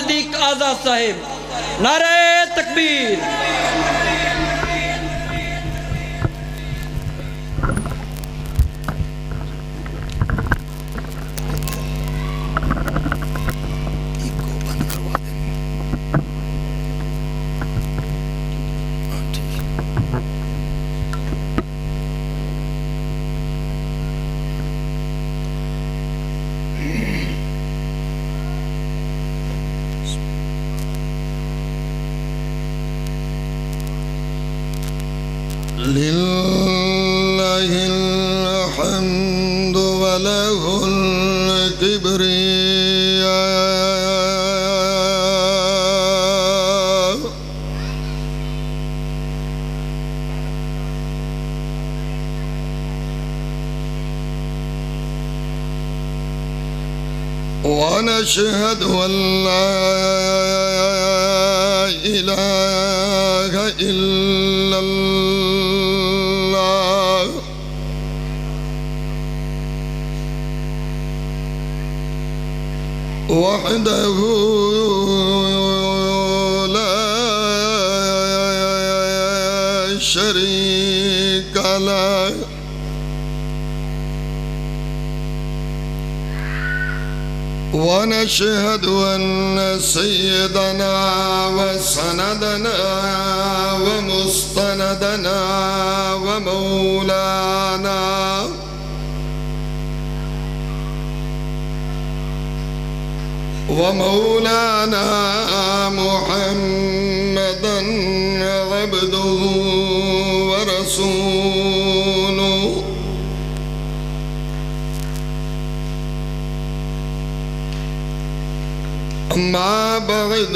صدیق آزاد صاحب، نعرہ تکبیر۔ لله الحمد وله الكبرياء ونشهد أن لا إله إلا الله وحده لا شريك له ونشهد أن سيدنا وسندنا ومستندنا ومولانا محمدا عبده ورسوله أما بعد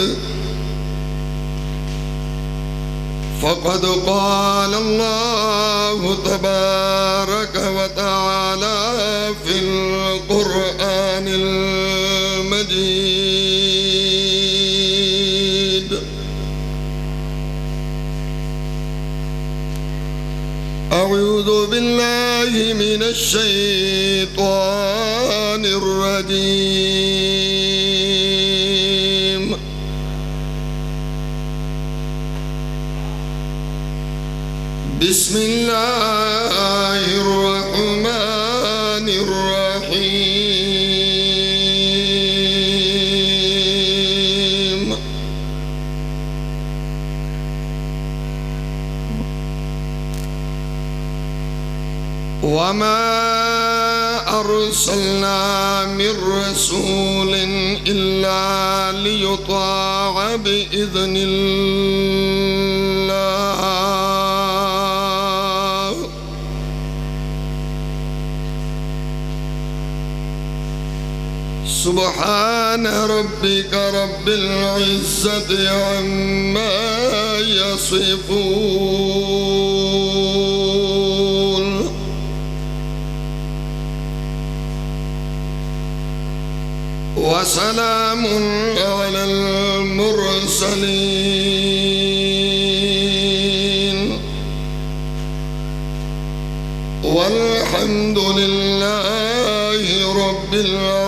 فقد قال الله تبارك وتعالى في القرآن المجيد أعوذ بالله من الشيطان الرجيم بسم الله الرحمن الرحيم وما أرسلنا من رسول إلا ليطاع بإذن الله سبحان ربك رب العزة عما يصفون وسلام على المرسلين والحمد لله رب العالمين.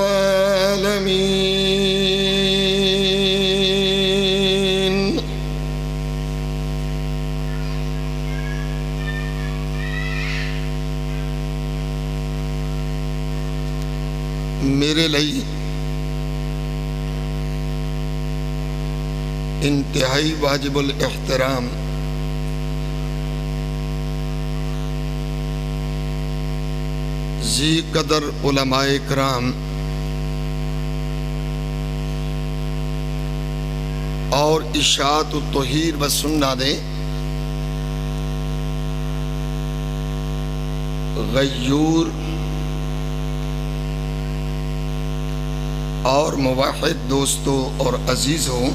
میرے لئی انتہائی واجب الاحترام ذی قدر علماء کرام اور اشاعت التوحید و سنت دے غیور اور موحد دوستوں اور عزیزوں،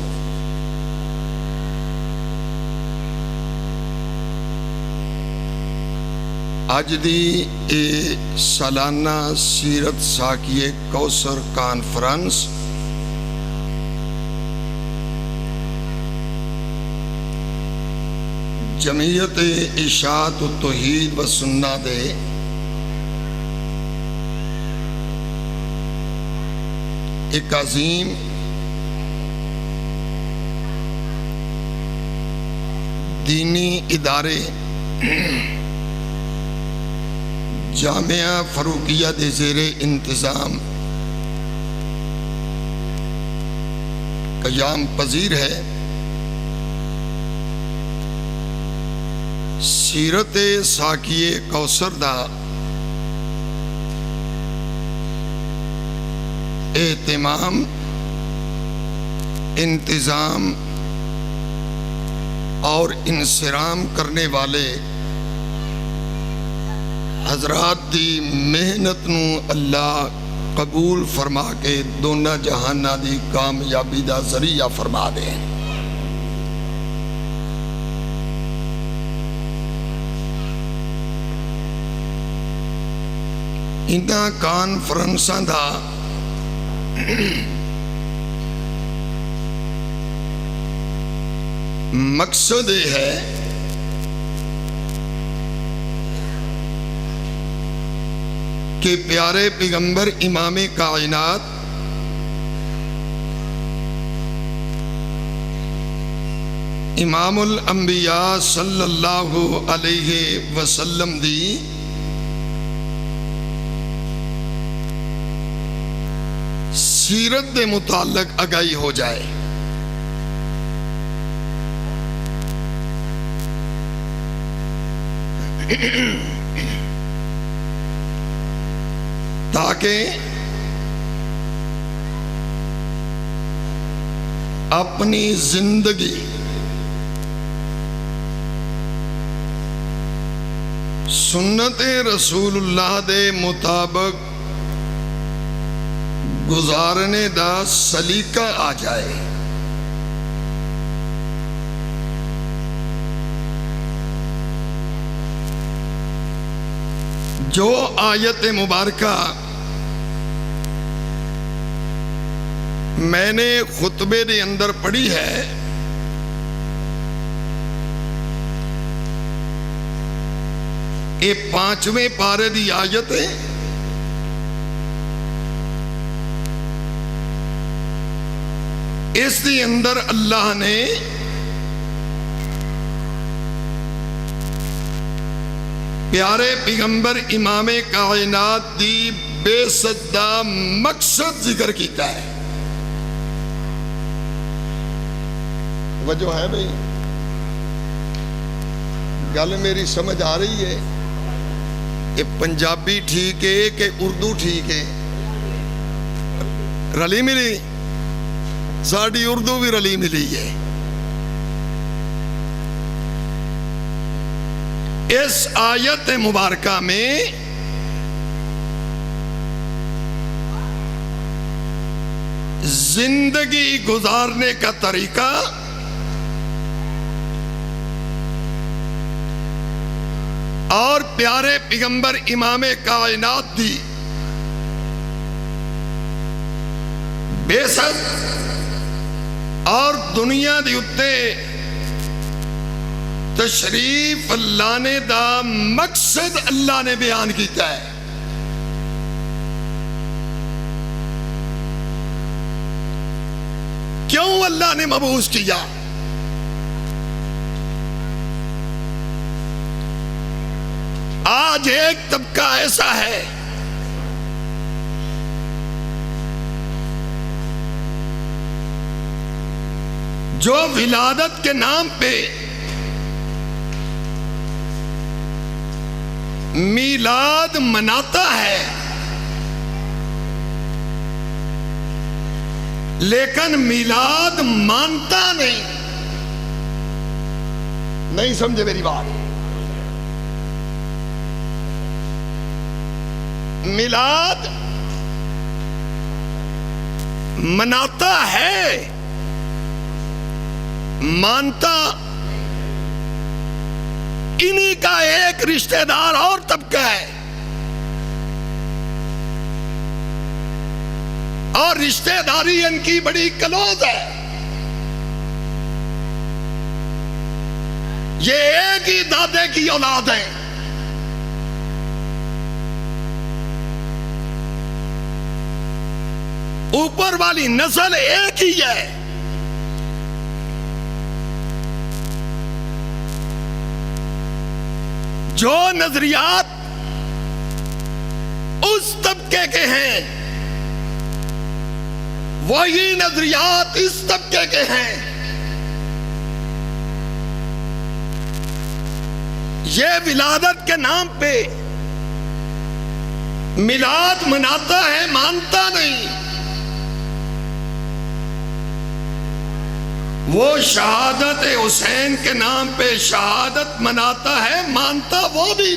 اج دی اے سالانہ سیرت ساکیے کوثر کانفرنس جمعیت اشاعت التوحید و سنت دے ایک عظیم دینی ادارے جامعہ فاروقیہ دے زیر انتظام قیام پذیر ہے. سیرت ساکیے کوثر دا اہتمام، انتظام اور انصرام کرنے والے حضرات دی محنت نو اللہ قبول فرما کے دونوں جہاناں دی کامیابی دا ذریعہ فرما دے. انہاں کانفرنساں دا مقصد یہ ہے کہ پیارے پیغمبر امام کائنات امام الانبیاء صلی اللہ علیہ وسلم دی سیرت دے متعلق آگاہی ہو جائے. تاکہ اپنی زندگی سنت رسول اللہ دے مطابق گزارنے دا سلیقہ آ جائے. جو آیت مبارکہ میں نے خطبے دے اندر پڑھی ہے، یہ 5ویں پارے دی آیت ہے. اس دی اندر اللہ نے پیارے پیغمبر امام کائنات دی بے صدا مقصد ذکر کیتا ہے. وجہ ہے بھئی، گل میری سمجھ آ رہی ہے؟ کہ پنجابی ٹھیک ہے کہ اردو ٹھیک ہے؟ رلی ملی؟ ساڑی اردو بھی رلی ملی ہے. اس آیت مبارکہ میں زندگی گزارنے کا طریقہ اور پیارے پیغمبر امام کائنات دی بعثت اور دنیا دی اتے تشریف لانے دا مقصد اللہ نے بیان کیتا ہے. کیوں اللہ نے مبعوث کیا؟ آج ایک طبقہ ایسا ہے جو ولادت کے نام پہ میلاد مناتا ہے، لیکن میلاد مانتا نہیں سمجھے میری بات. میلاد مناتا ہے، مانتا انہی کا ایک رشتہ دار اور طبقہ ہے، اور رشتہ داری ان کی بڑی کلوز ہے. یہ ایک ہی دادے کی اولاد ہے. اوپر والی نسل ایک ہی ہے. جو نظریات اس طبقے کے ہیں وہی نظریات اس طبقے کے ہیں. یہ ولادت کے نام پہ میلاد مناتا ہے، مانتا نہیں. وہ شہادت حسین کے نام پہ شہادت مناتا ہے، مانتا وہ بھی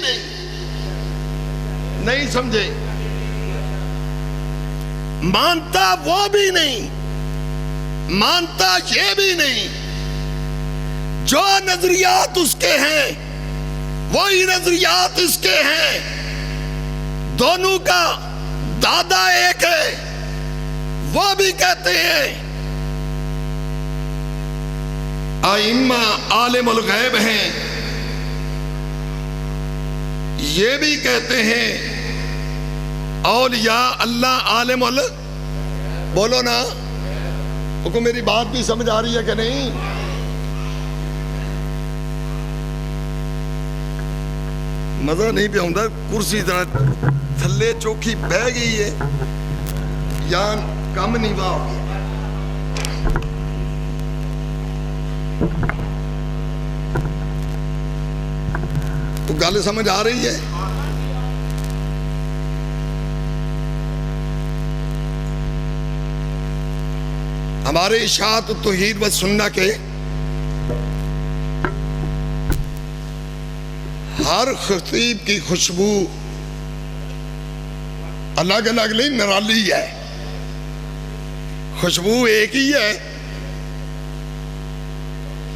نہیں سمجھے، مانتا وہ بھی نہیں، مانتا یہ بھی نہیں. جو نظریات اس کے ہیں وہی نظریات اس کے ہیں. دونوں کا دادا ایک ہے. وہ بھی کہتے ہیں ائمہ عالم الغیب ہیں، یہ بھی کہتے ہیں اولیاء اللہ عالم بولو نا. کو میری بات بھی سمجھ آ رہی ہے کہ نہیں؟ مزہ نہیں پہ ہوں کرسی طرح تھلے چوکھی بہ گئی ہے یا کم نہیں واہ ہو گیا. تو گل سمجھ آ رہی ہے؟ ہمارے اشاعت توحید و سنہ کے ہر خطیب کی خوشبو الگ الگ نہیں، نرالی ہے. خوشبو ایک ہی ہے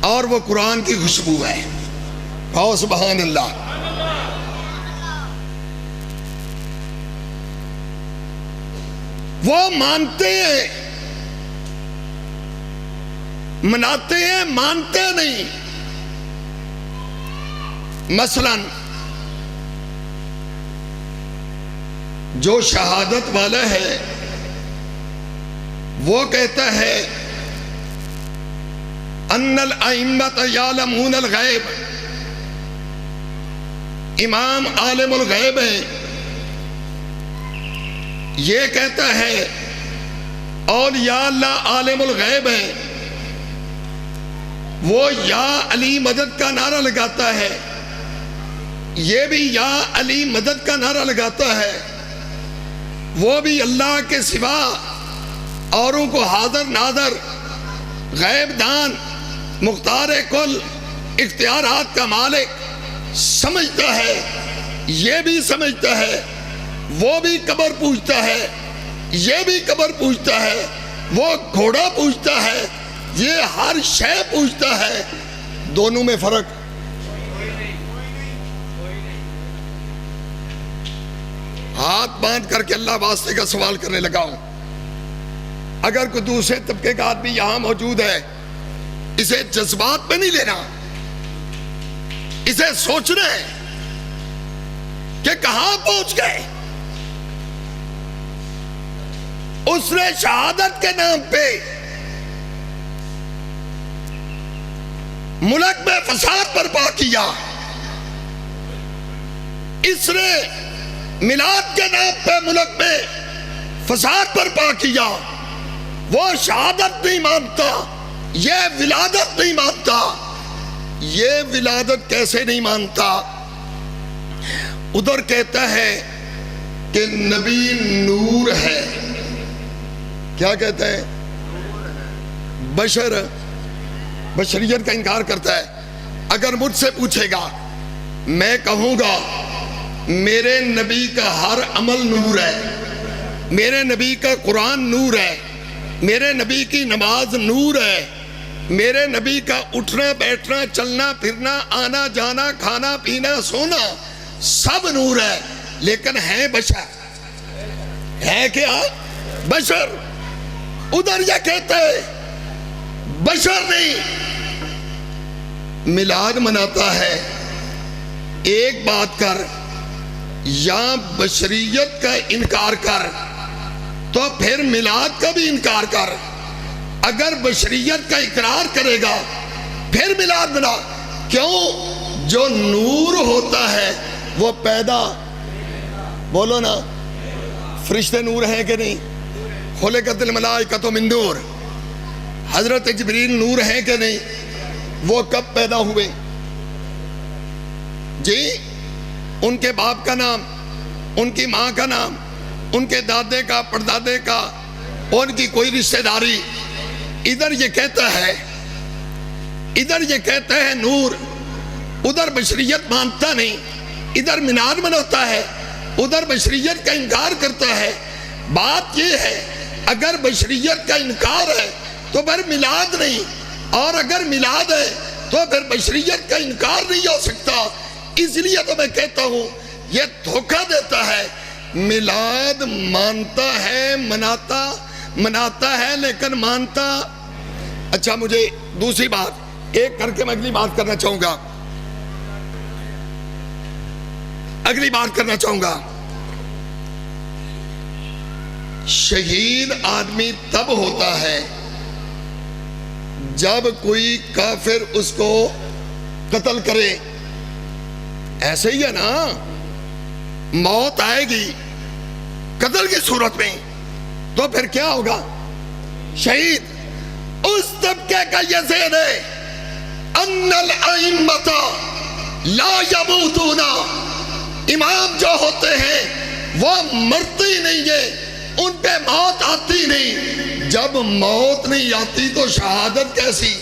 اور وہ قرآن کی خوشبو ہے. کہو سبحان اللہ. وہ مانتے ہیں، مناتے ہیں، مانتے نہیں. مثلا جو شہادت والا ہے وہ کہتا ہے ان الائمۃ یعلمون الغیب، امام عالم الغیب ہے. یہ کہتا ہے اولیاء اللہ عالم الغیب ہے. وہ یا علی مدد کا نعرہ لگاتا ہے، یہ بھی یا علی مدد کا نعرہ لگاتا ہے. وہ بھی اللہ کے سوا اوروں کو حاضر ناظر، غیب دان، مختار کل، اختیارات کا مالک سمجھتا ہے. یہ بھی سمجھتا ہے. وہ بھی قبر پوجتا ہے، یہ بھی قبر پوجتا ہے. وہ گھوڑا پوجتا ہے، یہ ہر شے پوجتا ہے. دونوں میں فرق. ہاتھ باندھ کر کے اللہ واسطے کا سوال کرنے لگا ہوں. اگر کوئی دوسرے طبقے کا آدمی یہاں موجود ہے، اسے جذبات میں نہیں لینا، اسے سوچنا ہے کہ کہاں پہنچ گئے. اس نے شہادت کے نام پہ ملک میں فساد برپا کیا. اس نے میلاد کے نام پہ ملک میں فساد برپا کیا. وہ شہادت نہیں مانتا، یہ ولادت نہیں مانتا. یہ ولادت کیسے نہیں مانتا؟ ادھر کہتا ہے کہ نبی نور ہے. کیا کہتا ہے؟ بشریت کا انکار کرتا ہے. اگر مجھ سے پوچھے گا، میں کہوں گا میرے نبی کا ہر عمل نور ہے، میرے نبی کا قرآن نور ہے، میرے نبی کی نماز نور ہے، میرے نبی کا اٹھنا بیٹھنا چلنا پھرنا آنا جانا کھانا پینا سونا سب نور ہے. لیکن ہے بشر. ہے کیا؟ بشر. ادھر یہ کہتا ہے بشر نہیں. میلاد مناتا ہے. ایک بات کر، یا بشریت کا انکار کر تو پھر میلاد کا بھی انکار کر. اگر بشریت کا اقرار کرے گا پھر میلاد بنا. کیوں؟ جو نور ہوتا ہے وہ پیدا، بولو نا، فرشتے نور ہیں کہ نہیں؟ خلقت الملائکۃ من نور، حضرت جبریل نور ہیں کہ نہیں؟ وہ کب پیدا ہوئے؟ جی، ان کے باپ کا نام، ان کی ماں کا نام، ان کے دادے کا، پردادے کا، ان کی کوئی رشتہ داری. ادھر یہ کہتا ہے نور، ادھر بشریت مانتا نہیں، ادھر مینار مناتا ہے، ادھر بشریت کا انکار کرتا ہے. بات یہ ہے اگر بشریت کا انکار ہے تو پھر میلاد نہیں، اور اگر میلاد ہے تو پھر بشریت کا انکار نہیں ہو سکتا. اس لیے تو میں کہتا ہوں یہ دھوکہ دیتا ہے. میلاد مانتا ہے، مناتا ہے لیکن مانتا. اچھا، مجھے دوسری بات ایک کر کے میں اگلی بات کرنا چاہوں گا. شہید آدمی تب ہوتا ہے جب کوئی کافر اس کو قتل کرے. ایسے ہی ہے نا، موت آئے گی قتل کی صورت میں تو پھر کیا ہوگا؟ شہید. اس طبقے کا یہ ذہن ہے ان الائمۃ لا یموتون، امام جو ہوتے ہیں وہ مرتے ہی نہیں ہیں، ان پہ موت آتی نہیں. جب موت نہیں آتی تو شہادت کیسی؟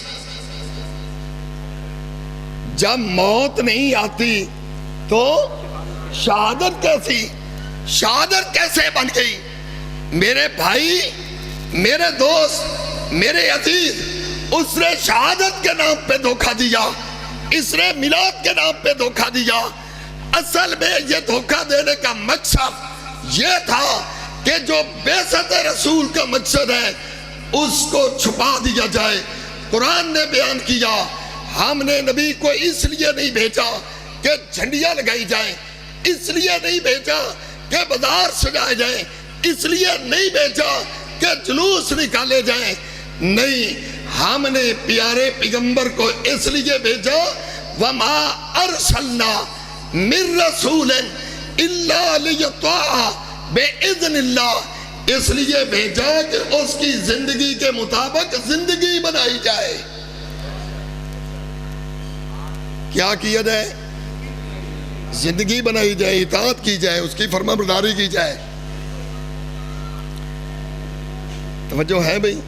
جب موت نہیں آتی تو شہادت کیسی؟ شہادت کیسے بن گئی؟ میرے بھائی، میرے دوست، میرے عزیز، اس نے شہادت کے نام پہ دھوکہ دیا، اس نے میلاد کے نام پہ دھوکہ دیا. اصل میں یہ دھوکہ دینے کا مقصد یہ تھا کہ جو بعثت رسول کا مقصد ہے اس کو چھپا دیا جائے. قرآن نے بیان کیا ہم نے نبی کو اس لیے نہیں بھیجا کہ جھنڈیاں لگائی جائیں، اس لیے نہیں بھیجا کہ بازار سجائے جائیں، اس لیے نہیں بھیجا کہ جلوس نکالے جائیں. نہیں، ہم نے پیارے پیغمبر کو اس لیے بھیجا وما ارسلنا من رسول الا لیطاع باذن اللہ، اس لیے بھیجا کہ اس کی زندگی کے مطابق زندگی بنائی جائے. کیا کیا جائے؟ زندگی بنائی جائے، اطاعت کی جائے، اس کی فرما برداری کی جائے. توجہ ہے بھئی؟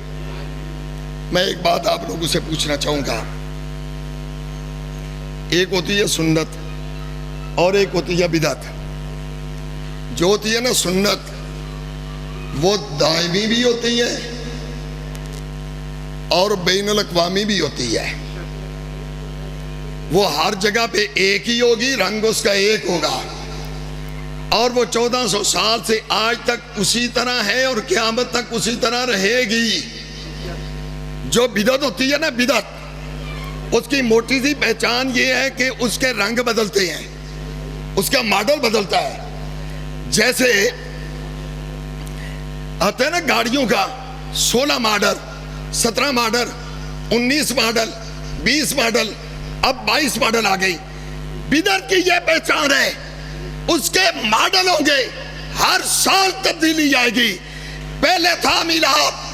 میں ایک بات آپ لوگوں سے پوچھنا چاہوں گا. ایک ہوتی ہے سنت اور ایک ہوتی ہے بدعت. جو ہوتی ہے نا سنت، وہ دائمی بھی ہوتی ہے اور بین الاقوامی بھی ہوتی ہے. وہ ہر جگہ پہ ایک ہی ہوگی، رنگ اس کا ایک ہوگا، اور وہ 1400 سال سے آج تک اسی طرح ہے اور قیامت تک اسی طرح رہے گی. جو بدعت ہوتی ہے نا، بدعت، اس کی موٹی سی پہچان یہ ہے کہ اس کے رنگ بدلتے ہیں، اس کا ماڈل بدلتا ہے. جیسے آتا ہے نا گاڑیوں کا 16 ماڈل، 17 ماڈل، 19 ماڈل، 20 ماڈل، اب 22 ماڈل آ گئی. بدعت کی یہ پہچان ہے، اس کے ماڈل ہوں گے، ہر سال تبدیلی آئے گی. پہلے تھا میلاد،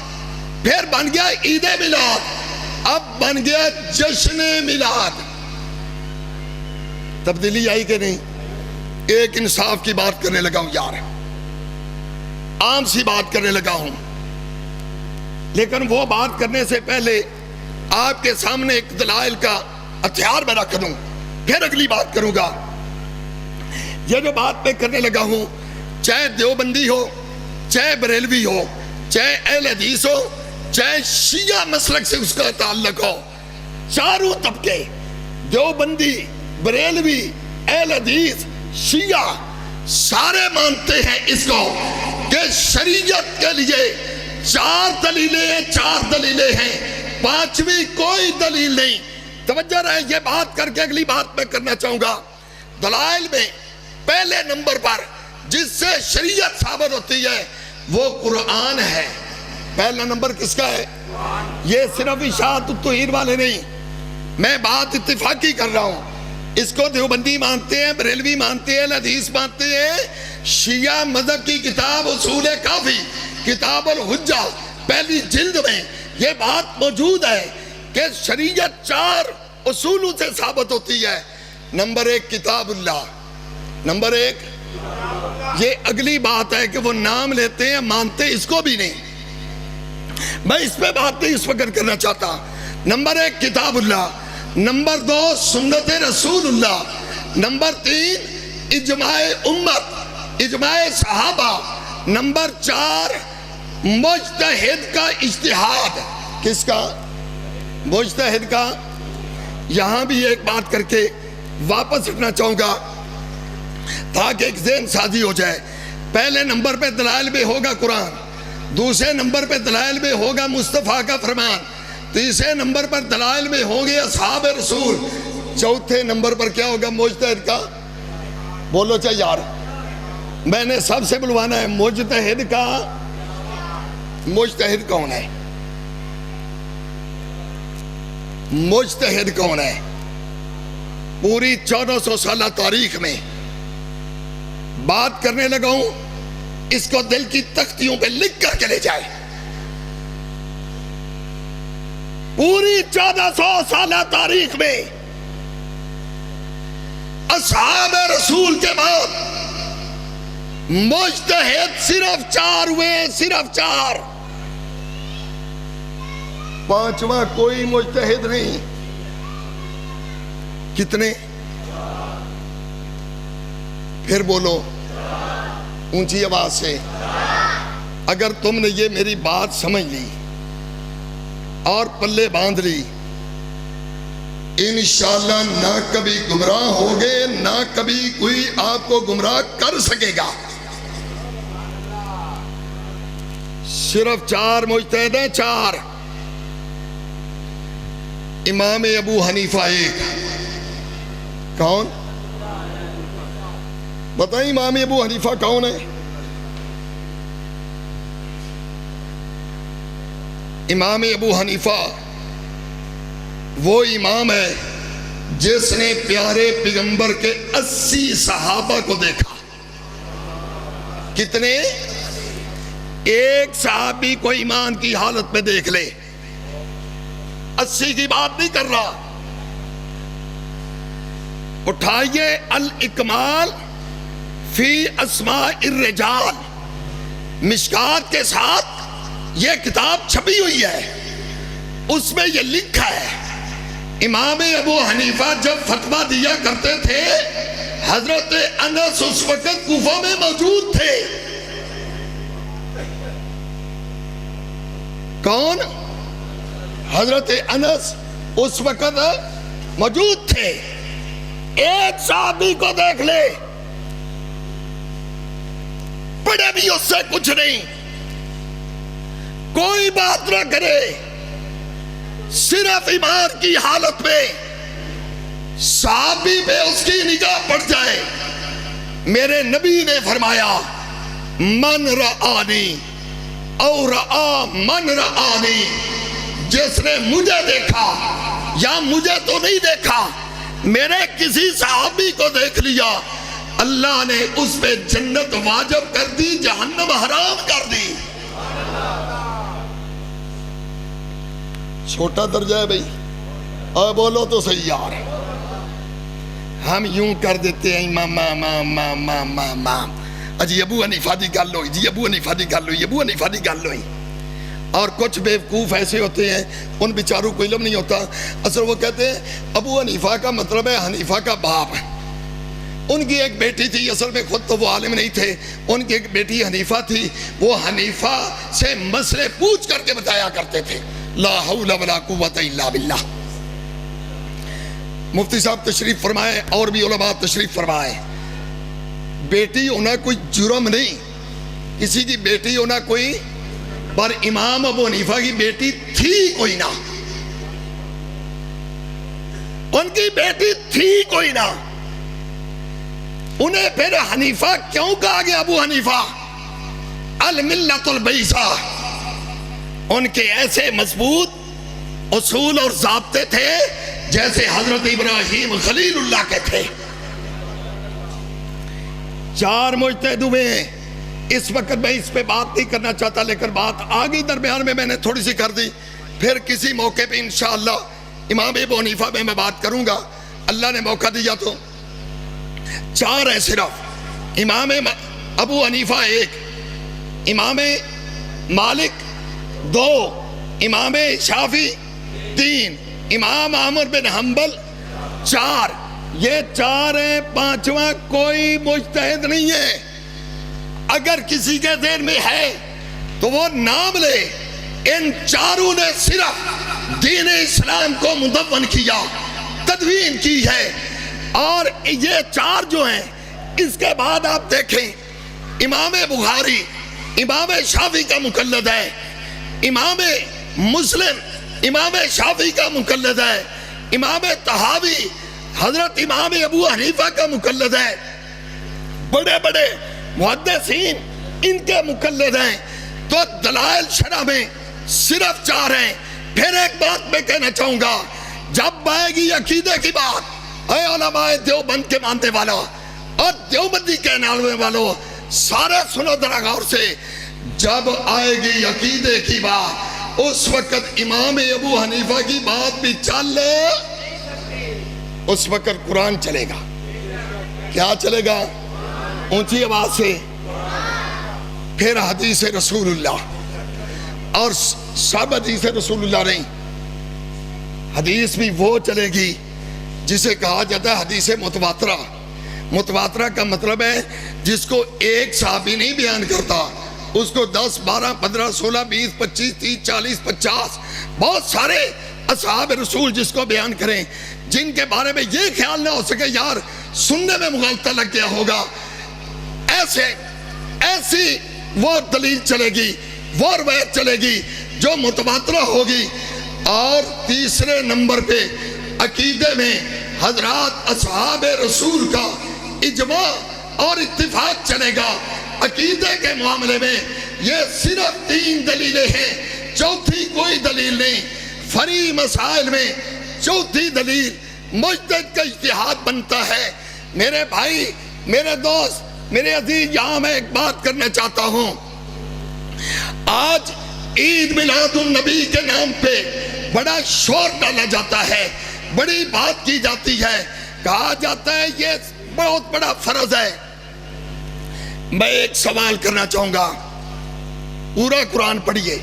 پھر بن گیا عید میلاد، اب بن گیا جشن میلاد. تبدیلی آئی کہ نہیں؟ ایک انصاف کی بات کرنے لگا ہوں یار، عام سی بات کرنے لگا ہوں، لیکن وہ بات کرنے سے پہلے آپ کے سامنے ایک دلائل کا ہتھیار میں رکھ دوں، پھر اگلی بات کروں گا. یہ جو بات میں کرنے لگا ہوں، چاہے دیوبندی ہو، چاہے بریلوی ہو، چاہے اہل حدیث ہو، چاہے شیعہ مسلک سے اس کا تعلق ہو، چاروں طبقے، دیوبندی، بریلوی، اہل حدیث، شیعہ، سارے مانتے ہیں اس کو کہ شریعت کے لیے 4 دلیلیں ہیں، 5ویں کوئی دلیل نہیں. توجہ رہے، یہ بات کر کے اگلی بات میں کرنا چاہوں گا. دلائل میں پہلے نمبر پر جس سے شریعت ثابت ہوتی ہے وہ قرآن ہے. پہلا نمبر کس کا ہے؟ یہ صرف اشاعت التوحید والے نہیں، میں بات اتفاقی کر رہا ہوں. اس کو دیوبندی مانتے ہیں، بریلوی مانتے ہیں، حدیث مانتے ہیں. شیعہ مذہب کی کتاب اصول کافی، کتاب الحجہ پہلی جلد میں یہ بات موجود ہے کہ شریعت 4 اصولوں سے ثابت ہوتی ہے. نمبر 1 کتاب اللہ، نمبر 1 یہ اگلی بات ہے کہ وہ نام لیتے ہیں، مانتے اس کو بھی نہیں. میں اس پہ بات نہیں اس وقت کرنا چاہتا. نمبر 1 کتاب اللہ، نمبر 2 سنت رسول اللہ، نمبر 3 اجماع امت، اجماع صحابہ، نمبر 4 مجتہد کا اجتہاد. کس کا؟ مجتہد کا. یہاں بھی ایک بات کر کے واپس ہٹنا چاہوں گا تاکہ ایک ذہن سازی ہو جائے. پہلے نمبر پہ دلائل میں ہوگا قرآن، دوسرے نمبر پہ دلائل میں ہوگا مصطفیٰ کا فرمان، تیسرے نمبر پر دلائل میں ہوں گے اصحاب رسول، چوتھے نمبر پر کیا ہوگا؟ مجتہد کا. بولو چاہے یار، میں نے سب سے بلوانا ہے مجتہد کا. مجتہد کون ہے؟ مجتہد کون ہے؟ پوری 1400 سالہ تاریخ میں بات کرنے لگا ہوں، اس کو دل کی تختیوں پہ لکھ کر کے لے جائے. پوری 1400 سالہ تاریخ میں اصحاب رسول کے بعد مجتہد صرف 4 ہوئے، صرف 4. پانچواں کوئی مجتہد نہیں. کتنے؟ پھر بولو اونچی آواز سے. اگر تم نے یہ میری بات سمجھ لی اور پلے باندھ لی، انشاءاللہ نہ کبھی گمراہ ہوگے، نہ کبھی کوئی آپ کو گمراہ کر سکے گا. صرف 4 مجتہد ہیں، 4. امام ابو حنیفہ 1. کون؟ بتائیں امام ابو حنیفہ کون ہے؟ امام ابو حنیفہ وہ امام ہے جس نے پیارے پیغمبر کے 80 صحابہ کو دیکھا. کتنے؟ ایک صحابی کو ایمان کی حالت میں دیکھ لے. 80 کی بات نہیں کر رہا. اٹھائیے الاکمال فی اسماء الرجال، مشکات کے ساتھ یہ کتاب چھپی ہوئی ہے. اس میں یہ لکھا ہے امام ابو حنیفہ جب فتویٰ دیا کرتے تھے، حضرت انس اس وقت کوفہ میں موجود تھے. کون؟ حضرت انس اس وقت موجود تھے. ایک صحابی کو دیکھ لے، پڑھے بھی اس سے کچھ نہیں، کوئی بات نہ کرے، صرف ایمان کی حالت میں صحابی پہ اس کی نگاہ پڑ جائے. میرے نبی نے فرمایا من رآنی او رآ من رآنی، جس نے مجھے دیکھا یا مجھے تو نہیں دیکھا، میرے کسی صحابی کو دیکھ لیا، اللہ نے اس پہ جنت واجب کر دی، جہنم حرام کر دی. چھوٹا درجہ ہے بھئی. اور بولو تو صحیح یار. ہم یوں کر دیتے ہیں امام جی ابو حنیفہ دی گل ہوئی، جی ابو حنیفہ دی گل ہوئی، ابو حنیفہ دی گل ہوئی. اور کچھ بیوقوف ایسے ہوتے ہیں ان بیچاروں کو علم نہیں ہوتا. اصل وہ کہتے ہیں ابو حنیفہ کا مطلب ہے حنیفہ کا باپ. ان کی ایک بیٹی تھی، اصل میں خود تو وہ عالم نہیں تھے، ان کی ایک بیٹی حنیفہ تھی، وہ حنیفہ سے مسئلے پوچھ کر کے بتایا کرتے تھے. لا حول ولا قوت الا باللہ. مفتی صاحب تشریف فرمائے اور بھی علماء تشریف فرمائے. بیٹی ہونا کوئی جرم نہیں، کسی کی بیٹی ہونا کوئی، پر امام ابو حنیفہ کی بیٹی تھی کوئی نہ، ان کی بیٹی تھی کوئی نہ. انہیں پھر حنیفہ کیوں کہا گیا؟ ابو حنیفہ الملت البیضاء. ان کے ایسے مضبوط اصول اور ضابطے تھے جیسے حضرت ابراہیم خلیل اللہ کے تھے. 4 مجتہد ہوئے ہیں. اس وقت میں اس پہ بات نہیں کرنا چاہتا، لیکن بات آگے درمیان میں نے تھوڑی سی کر دی. پھر کسی موقع پہ انشاءاللہ امام ابو حنیفہ میں بات کروں گا، اللہ نے موقع دیا تو. 4 ہیں صرف. امام ابو حنیفہ 1، امام مالک 2، امام شافعی 3، امام احمد بن حنبل 4. یہ 4 ہیں، 5واں کوئی مجتہد نہیں ہے. اگر کسی کے ذہن میں ہے تو وہ نام لے. ان 4 نے صرف دین اسلام کو مدون کیا، تدوین کی ہے. اور یہ 4 جو ہیں، اس کے بعد آپ دیکھیں امام بخاری امام شافعی کا مقلد ہے، امام مسلم امام شافعی کا مقلد ہے، امام طحاوی حضرت امام ابو حنیفہ کا مقلد ہے. بڑے بڑے محدثین ان کے مقلد ہیں. تو دلائل شرح میں صرف 4 ہیں. پھر ایک بات میں کہنا چاہوں گا، جب آئے گی عقیدے کی بات، اے علماء دیوبند کے ماننے والا اور دیوبندی کہنے والوں، سارے سنو ذرا غور سے. جب آئے گی عقیدے کی بات، اس وقت امام ابو حنیفہ کی بات بھی چل لے. اس وقت قرآن چلے گا. کیا چلے گا؟ اونچی آواز سے. پھر حدیث رسول اللہ. اور سب حدیث رسول اللہ نہیں، حدیث بھی وہ چلے گی جسے کہا جاتا ہے حدیث متواترہ. متواترہ کا مطلب ہے جس کو ایک صحابی نہیں بیان کرتا، اس کو 10 12 15 16 20 25 30 40 50 بہت سارے اصحاب رسول جس کو بیان کریں، جن کے بارے میں یہ خیال نہ ہو سکے یار سننے میں مغالطہ لگ گیا ہوگا. ایسی وہ دلیل چلے گی، وہ روایت چلے گی جو متواترہ ہوگی. اور تیسرے نمبر پہ عقیدے میں حضرات اصحاب رسول کا اجماع اور اتفاق چلے گا. عقیدے کے معاملے میں یہ صرف 3 دلیلیں ہیں، چوتھی کوئی دلیل نہیں. فری مسائل میں چوتھی دلیل مجتہد کا اجتہاد بنتا ہے. میرے بھائی، میرے دوست، میرے عزیز، یہاں میں ایک بات کرنا چاہتا ہوں. آج عید میلاد النبی کے نام پہ بڑا شور ڈالا جاتا ہے، بڑی بات کی جاتی ہے، کہا جاتا ہے یہ بہت بڑا فرض ہے. میں ایک سوال کرنا چاہوں گا. پورا قرآن پڑھیے،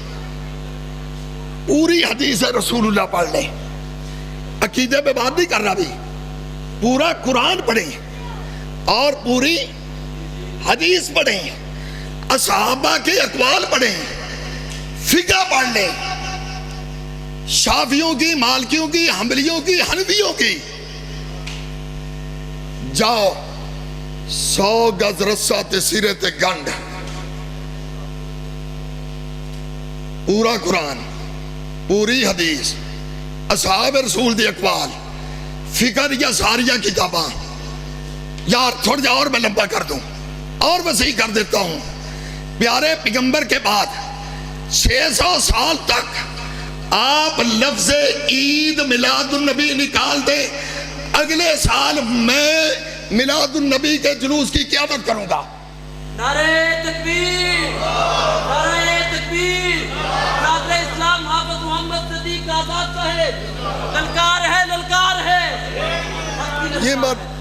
پوری حدیث رسول اللہ پڑھ لیں. عقیدے پہ بات نہیں کر رہا بھی. پورا قرآن پڑھیں اور پوری حدیث پڑھیں، اصحابہ کے اقوال پڑھیں، فقہ پڑھ لیں، شافعیوں کی، مالکیوں کی، حنبلیوں کی، حنفیوں کی. جاؤ 100 گز رسہ تے سیرے تے گنڈ. پورا قرآن، پوری حدیث، اصحاب رسول دی اقوال، فکر یا ساریہ کتاباں. یار تھوڑا جا اور میں لمبا کر دوں اور وسیع کر دیتا ہوں. پیارے پیغمبر کے بعد 600 سال تک آپ لفظ عید میلاد النبی نکال دیں. اگلے سال میں میلاد النبی کے جلوس کی قیادت کروں گا. نعرہ تکبیر، نعرہ تکبیر. ناظر اسلام حافظ محمد صدیق آزاد صاحب، للکار ہے، للکار ہے.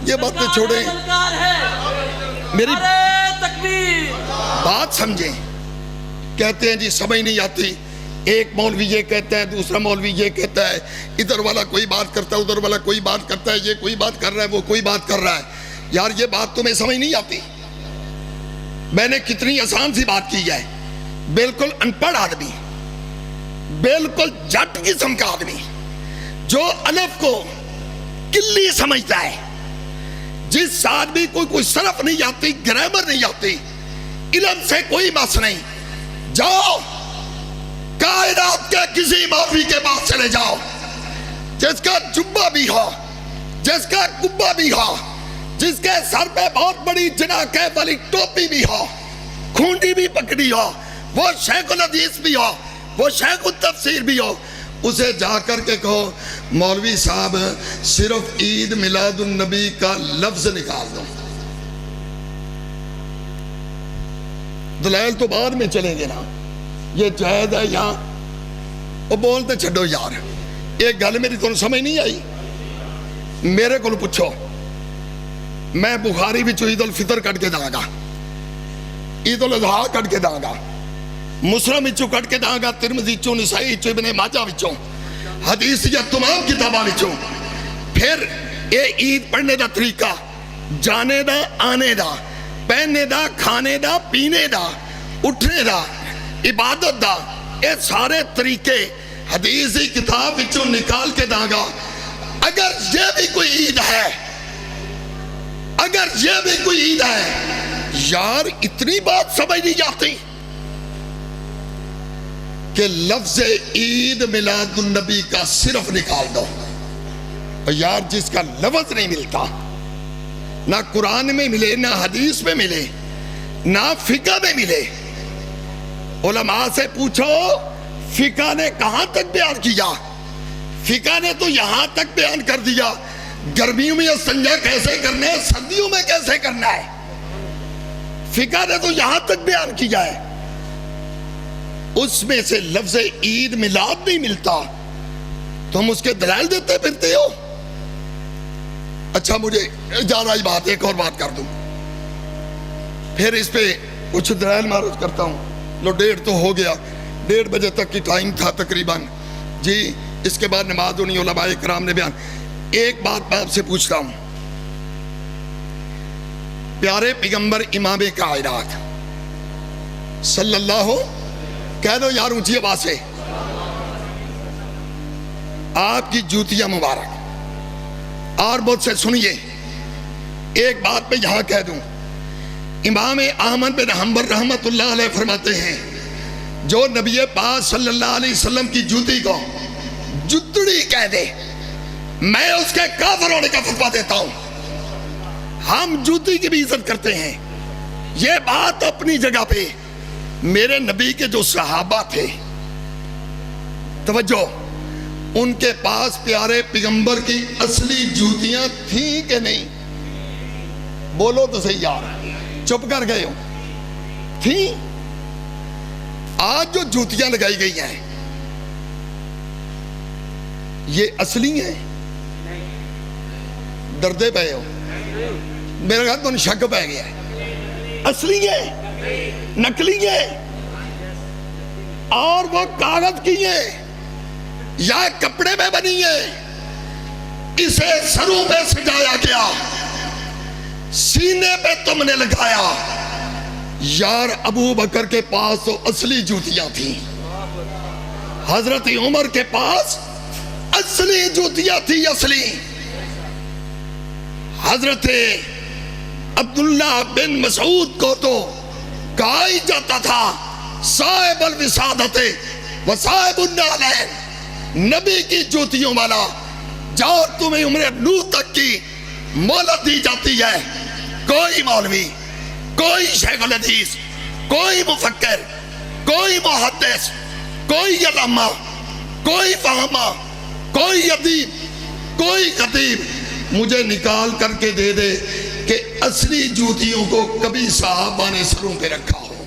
یہ باتیں چھوڑیں، للکار ہے. میری نعرہ تکبیر. بات سمجھیں. کہتے ہیں جی سمجھ نہیں آتی، ایک مولوی یہ کہتا ہے، دوسرا مولوی یہ کہتا ہے، ادھر والا کوئی بات کرتا ہے، ادھر والا کوئی بات کرتا ہے، یہ کوئی بات کر رہا ہے، وہ کوئی بات کر رہا ہے. یار یہ بات تمہیں سمجھ نہیں آتی. میں نے کتنی آسان سی بات کی ہے. بالکل ان پڑھ آدمی، بالکل جٹ قسم کا آدمی جو الف کو کلی سمجھتا ہے، جس آدمی کو کوئی صرف نہیں آتی، گرامر نہیں آتی، علم سے کوئی بس نہیں. جاؤ کائنات کے کسی مولوی کے پاس چلے جاؤ جس کا جبہ بھی ہو، جس کا کبہ بھی ہو، جس کے سر پہ بہت بڑی جناکیف والی ٹوپی بھی ہو، کھونڈی بھی پکڑی ہو، وہ شیخ الحدیث بھی ہو، وہ شیخ التفسیر بھی ہو. اسے جا کر کے کہو مولوی صاحب صرف عید میلاد النبی کا لفظ نکال دو. دلائل تو بعد میں چلیں گے نا, یہ جائز ہے یہاں. وہ بولتے چھڈو یار, ایک گل میری تو سمجھ نہیں آئی. میرے کو پوچھو, میں بخاری وچوں عید الفطر کٹ کے داں گا, عید الاضحیٰ کٹ کے داں گا, مسلم وچوں کٹ کے داں گا, ترمذی وچوں, نسائی وچوں, ابن ماجہ وچوں, حدیث یا تمام کتاباں وچوں. پھر اے عید پڑھنے دا طریقہ, جانے دا, آنے دا, پہننے دا, کھانے دا, پینے دا, اٹھنے دا, عبادت دا, اے سارے طریقے حدیث کی کتاب وچوں نکال کے داں گا. اگر یہ بھی کوئی عید ہے, اگر یہ بھی کوئی عید ہے, یار اتنی بات سمجھ نہیں جاتی کہ لفظ عید میلاد النبی کا صرف نکال دو. یار جس کا لفظ نہیں ملتا, نہ قرآن میں ملے, نہ حدیث میں ملے, نہ فقہ میں ملے. علماء سے پوچھو فقہ نے کہاں تک بیان کیا؟ فقہ نے تو یہاں تک بیان کر دیا گرمیوں میں استنجا کیسے کرنا ہے, سردیوں میں کیسے کرنا ہے. فقہ نے تو یہاں تک بیان کیا ہے. اس میں سے لفظ عید میلاد نہیں ملتا, تم اس کے دلائل دیتے پھرتے ہو. اچھا مجھے زیادہ ہی بات, ایک اور بات کر دوں, پھر اس پہ کچھ دلائل معروض کرتا ہوں. لو 1:30 تو ہو گیا, 1:30 بجے تک کی ٹائم تھا تقریباً جی. اس کے بعد نماز ہونی, علماء کرام نے بیان. ایک بات میں آپ سے پوچھتا ہوں, پیارے پیغمبر امام کائنات صلی اللہ, کہہ دو یار اونچی آواز سے, آپ کی جوتیاں مبارک. اور مجھ سے سنیے ایک بات میں یہاں کہہ دوں, امام احمد بن حنبل رحمت اللہ علیہ فرماتے ہیں جو نبی پاک صلی اللہ علیہ وسلم کی جوتی کو جتڑی کہہ دے, میں اس کے کافر ہونے کا فتویٰ دیتا ہوں. ہم جوتی کی بھی عزت کرتے ہیں. یہ بات اپنی جگہ پہ. میرے نبی کے جو صحابہ تھے, توجہ, ان کے پاس پیارے پیغمبر کی اصلی جوتیاں تھیں کہ نہیں؟ بولو تو صحیح یار, چپ کر گئے ہو. تھیں. آج جو جوتیاں لگائی گئی ہیں یہ اصلی ہیں؟ ڈردے پہ ہو, میرے خیال تو شک پہ گیا ہے. اصلی ہیں, نکلی ہیں, اور وہ کاغذ کی ہیں یا کپڑے میں بنی ہیں؟ اسے سروں پہ سجایا گیا, سینے پہ تم نے لگایا. یار ابو بکر کے پاس تو اصلی جوتیاں تھیں, حضرت عمر کے پاس اصلی جوتیاں تھی, اصلی. حضرت عبداللہ بن مسعود کو تو کہا ہی جاتا تھا صاحب الوسادت و صاحب النعلین, نبی کی جوتیوں والا. جاؤ تمہیں عمر نوح تک کی مہلت دی جاتی ہے. کوئی مولوی, کوئی شیخ الحدیث, کوئی مفکر, کوئی محدث, کوئی علامہ, کوئی فہمہ, کوئی ادیب, کوئی خطیب مجھے نکال کر کے دے دے کہ اصلی جوتیوں کو کبھی صحابہ نے سروں پہ رکھا ہو.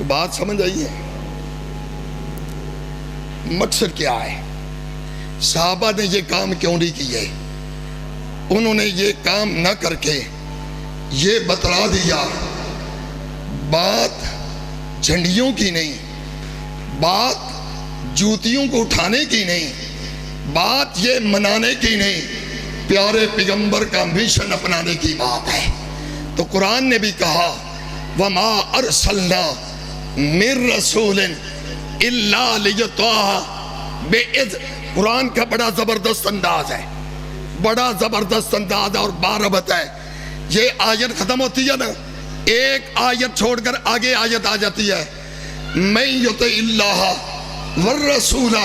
بات سمجھ آئی ہے؟ مقصد کیا ہے؟ صحابہ نے یہ کام کیوں نہیں کیے؟ انہوں نے یہ کام نہ کر کے یہ بتلا دیا, بات جھنڈیوں کی نہیں, بات جوتیوں کو اٹھانے کی نہیں, بات یہ منانے کی نہیں, پیارے پیغمبر کا مشن اپنانے کی بات ہے. تو قرآن نے بھی کہا وَمَا أَرْسَلْنَا مِن رَسُولٍ إِلَّا لِيُطَاعَ بِإِذْنِ. قرآن کا بڑا زبردست انداز ہے, بڑا زبردست انداز اور باربت ہے. یہ آیت ختم ہوتی ہے نا, ایک آیت چھوڑ کر آگے آیت آ جاتی ہے مَن يُطِعِ اللَّهَ وَالرَّسُولَ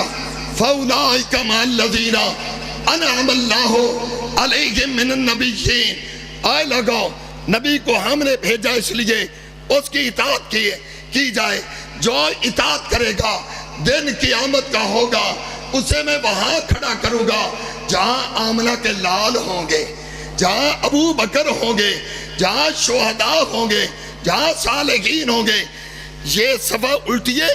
فَأُولَٰئِكَ مَعَ الَّذِينَ أَنْعَمَ اللَّهُ عَلَيْهِم مِّنَ النَّبِيِّينَ. آئے لگو, نبی کو ہم نے بھیجا اس لیے اس کی اطاعت کی جائے جو اطاعت کرے گا دن قیامت کا ہوگا اسے میں وہاں کھڑا کروں گا جہاں آمنہ کے لال ہوں گے، جہاں ابو بکر ہوں گے، جہاں شہداء ہوں گے، جہاں صالحین ہوں گے۔ یہ صفحہ الٹیے،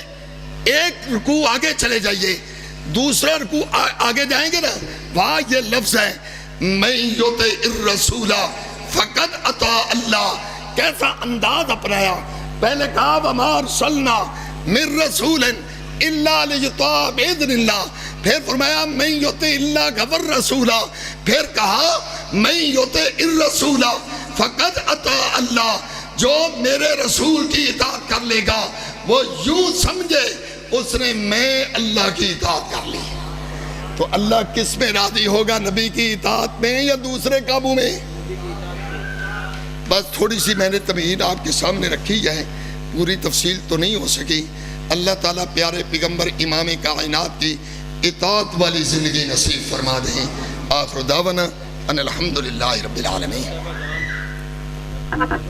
ایک رکوع آگے چلے جائیے، دوسرا رکوع آگے جائیں گے نا، وہاں یہ لفظ ہے من یطع الرسول فقد اطاع اللہ۔ کیسا انداز اپنایا، پہلے کہا وما ارسلنا من رسول الا لیطاع باذن اللہ، پھر فرمایا من یطع اللہ والرسول، پھر کہا من یطع الرسول فقد اطاع اللہ۔ جو میرے رسول کی اطاعت کر لے گا وہ یوں سمجھے اس نے میں اللہ کی اطاعت کر لی۔ تو اللہ کس میں راضی ہوگا، نبی کی اطاعت میں یا دوسرے قابو میں؟ بس تھوڑی سی میں نے تمہید آپ کے سامنے رکھی ہے، پوری تفصیل تو نہیں ہو سکی۔ اللہ تعالیٰ پیارے پیغمبر امام کائنات کی اطاعت والی زندگی نصیب فرما دیں۔ آخر دعوانا ان الحمدللہ رب العالمین۔